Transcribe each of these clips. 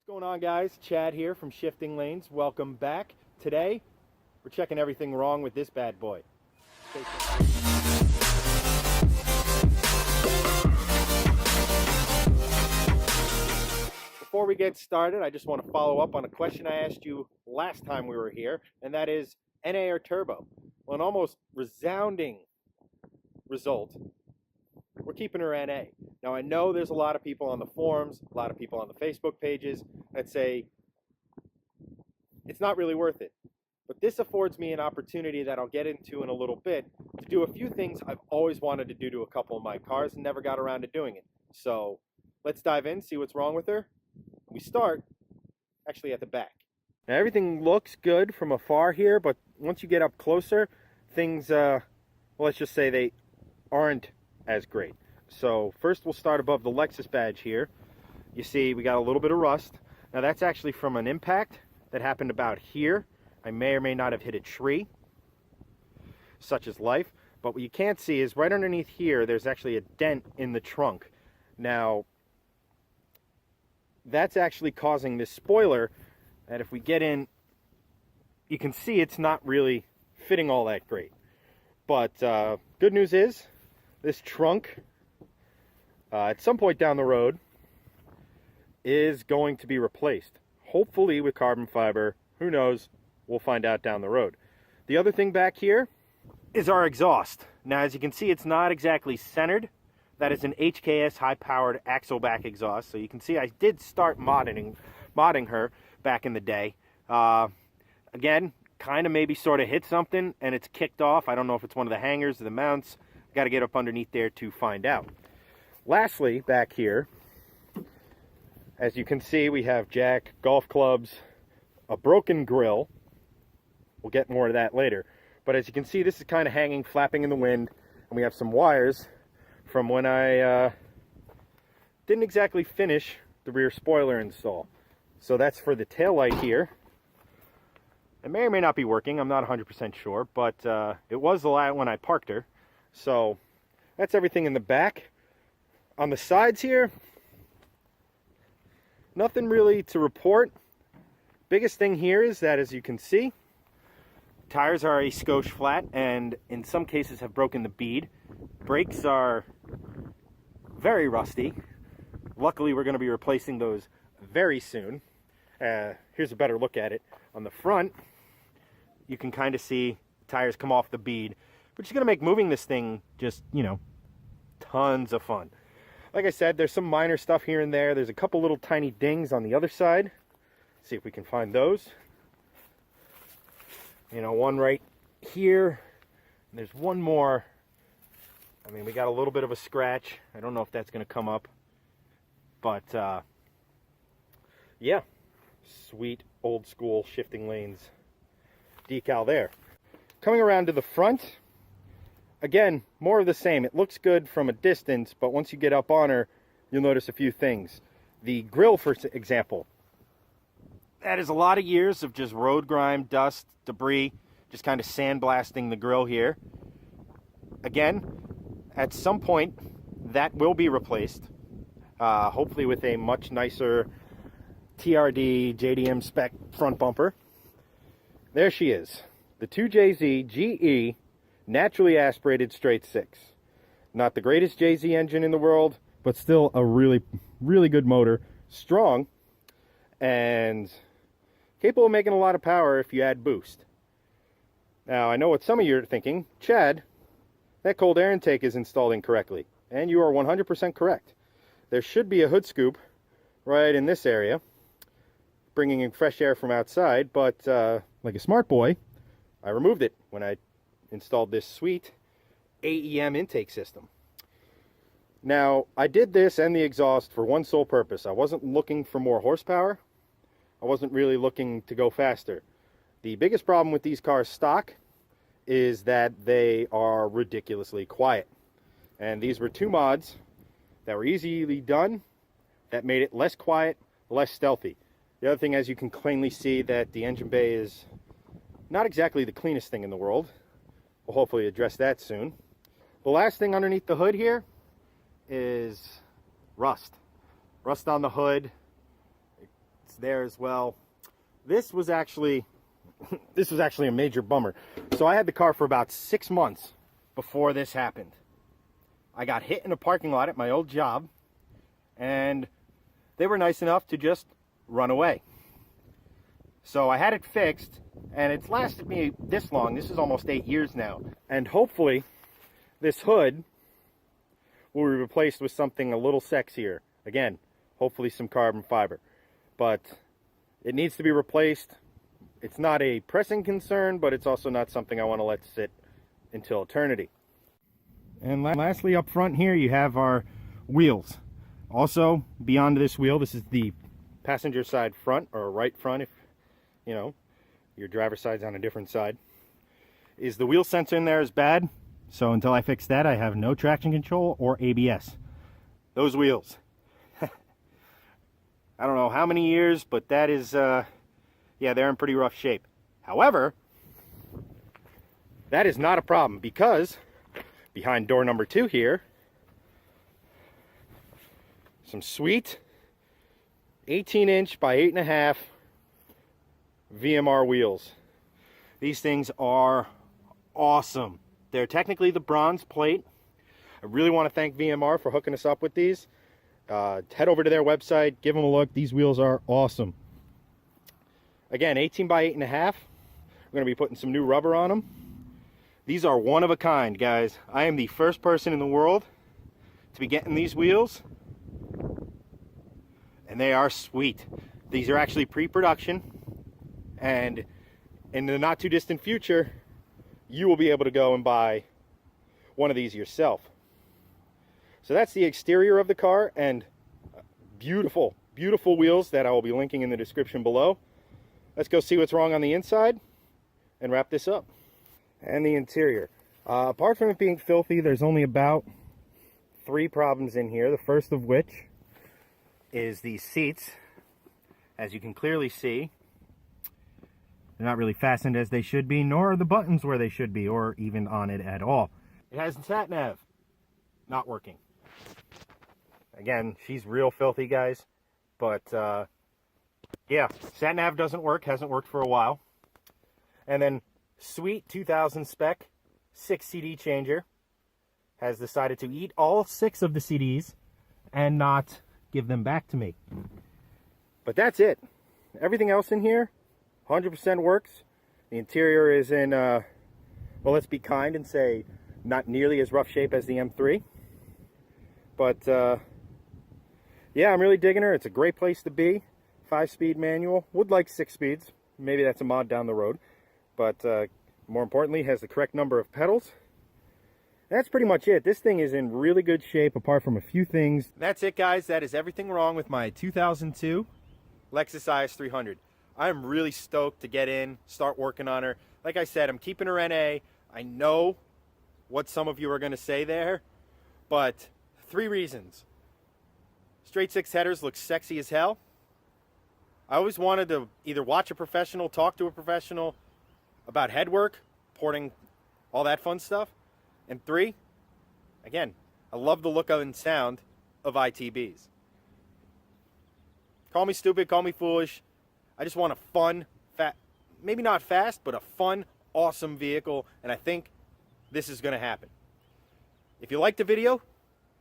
What's going on, guys? Chad here from Shifting Lanes. Welcome back. Today we're checking everything wrong with this bad boy. Before we get started, I just want to follow up on a question I asked you last time we were here, and that is NA or turbo? Well, an almost resounding result, we're keeping her NA. Now, I know there's a lot of people on the forums, a lot of people on the Facebook pages that say it's not really worth it. But this affords me an opportunity that I'll get into in a little bit to do a few things I've always wanted to do to a couple of my cars and never got around to doing it. So let's dive in, see what's wrong with her. We start actually at the back. Now, everything looks good from afar here, but once you get up closer, things, well, let's just say they aren't as great. So first we'll start above the Lexus badge here. You see we got a little bit of rust. Now that's actually from an impact that happened about here. I may or may not have hit a tree, such as life. But what you can't see is right underneath here, there's actually a dent in the trunk. Now, that's actually causing this spoiler that if we get in, you can see it's not really fitting all that great. But good news is, this trunk, at some point down the road, is going to be replaced. Hopefully with carbon fiber. Who knows? We'll find out down the road. The other thing back here is our exhaust. Now, as you can see, it's not exactly centered. That is an HKS high-powered axle back exhaust. So you can see I did start modding her back in the day. Again, kind of maybe sort of hit something and it's kicked off. I don't know if it's one of the hangers or the mounts. Got to get up underneath there to find out. Lastly, back here, as you can see, we have jack, golf clubs, a broken grill. We'll get more of that later. But as you can see, this is kind of hanging, flapping in the wind, and we have some wires from when I didn't exactly finish the rear spoiler install. So that's for the taillight here. It may or may not be working. I'm not 100% sure, but it was the light when I parked her. So that's everything in the back. On the sides here, nothing really to report. Biggest thing here is that, as you can see, tires are a skosh flat and in some cases have broken the bead. Brakes are very rusty. Luckily, we're going to be replacing those very soon. Here's a better look at it. On the front, you can kind of see tires come off the bead, which is going to make moving this thing just, you know, tons of fun. Like I said, there's some minor stuff here and there. There's a couple little tiny dings on the other side. See if we can find those. You know, one right here. And there's one more. I mean, we got a little bit of a scratch. I don't know if that's going to come up. But, yeah. Sweet old school Shifting Lanes decal there. Coming around to the front. Again, more of the same. It looks good from a distance, but once you get up on her, you'll notice a few things. The grill, for example. That is a lot of years of just road grime, dust, debris, just kind of sandblasting the grill here. Again, at some point, that will be replaced. Hopefully with a much nicer TRD JDM spec front bumper. There she is. The 2JZ GE naturally aspirated straight six. Not the greatest JZ engine in the world, but still a really, really good motor. Strong and capable of making a lot of power if you add boost. Now, I know what some of you are thinking. Chad, that cold air intake is installed incorrectly. And you are 100% correct. There should be a hood scoop right in this area, bringing in fresh air from outside, but like a smart boy, I removed it when I installed this sweet AEM intake system. Now, I did this and the exhaust for one sole purpose. I wasn't looking for more horsepower. I wasn't really looking to go faster. The biggest problem with these cars stock is that they are ridiculously quiet. And these were two mods that were easily done that made it less quiet, less stealthy. The other thing, as you can plainly see, that the engine bay is not exactly the cleanest thing in the world. We'll hopefully address that soon. The last thing underneath the hood here is rust. Rust on the hood. It's there as well. This was actually a major bummer. So I had the car for about 6 months before this happened. I got hit in a parking lot at my old job, and they were nice enough to just run away. So I had it fixed, and it's lasted me this long. This is almost 8 years now. And hopefully this hood will be replaced with something a little sexier. Again, hopefully some carbon fiber. But it needs to be replaced. It's not a pressing concern, but it's also not something I want to let sit until eternity. And lastly, up front here, you have our wheels. Also, beyond this wheel, this is the passenger side front, or right front, if you know your driver's side's on a different side. Is the wheel sensor in there is bad, so until I fix that, I have no traction control or ABS. Those wheels. I don't know how many years, but that is, yeah, they're in pretty rough shape. However, that is not a problem, because behind door number 2 here, some sweet 18-inch by 8.5 VMR wheels. These things are awesome. They're technically the bronze plate. I really want to thank VMR for hooking us up with these. Head over to their website, give them a look. These wheels are awesome. Again, 18 by 8.5. We're going to be putting some new rubber on them. These are one of a kind, guys. I am the first person in the world to be getting these wheels, and they are sweet. These are actually pre-production, and in the not too distant future, you will be able to go and buy one of these yourself. So that's the exterior of the car, and beautiful, beautiful wheels that I will be linking in the description below. Let's go see what's wrong on the inside and wrap this up. And the interior. Apart from it being filthy, there's only about 3 problems in here. The first of which is these seats. As you can clearly see, they're not really fastened as they should be, nor are the buttons where they should be, or even on it at all. It has sat nav. Not working. Again, she's real filthy, guys. But, yeah, sat nav doesn't work. Hasn't worked for a while. And then, sweet 2000 spec 6 CD changer has decided to eat all 6 of the CDs and not give them back to me. But that's it. Everything else in here 100% works. The interior is in, well, let's be kind and say not nearly as rough shape as the M3. But, yeah, I'm really digging her. It's a great place to be. 5-speed manual. Would like 6 speeds. Maybe that's a mod down the road. But more importantly, has the correct number of pedals. That's pretty much it. This thing is in really good shape apart from a few things. That's it, guys. That is everything wrong with my 2002 Lexus IS300. I'm really stoked to get in, start working on her. Like I said, I'm keeping her NA. I know what some of you are going to say there, but 3 reasons. Straight 6 headers look sexy as hell. I always wanted to either watch a professional, talk to a professional about head work, porting, all that fun stuff. And 3, again, I love the look and sound of ITBs. Call me stupid, call me foolish. I just want a fun, maybe not fast, but a fun, awesome vehicle. And I think this is going to happen. If you liked the video,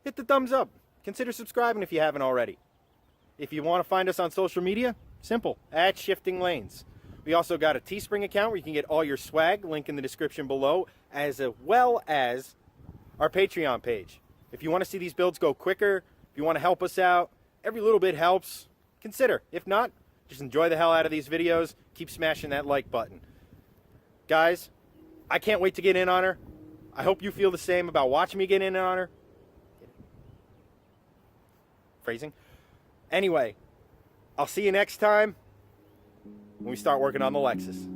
hit the thumbs up. Consider subscribing if you haven't already. If you want to find us on social media, simple, @ShiftingLanes. We also got a Teespring account where you can get all your swag, link in the description below, as well as our Patreon page. If you want to see these builds go quicker, if you want to help us out, every little bit helps. Consider. If not, just enjoy the hell out of these videos. Keep smashing that like button. Guys, I can't wait to get in on her. I hope you feel the same about watching me get in on her. Phrasing. Anyway, I'll see you next time when we start working on the Lexus.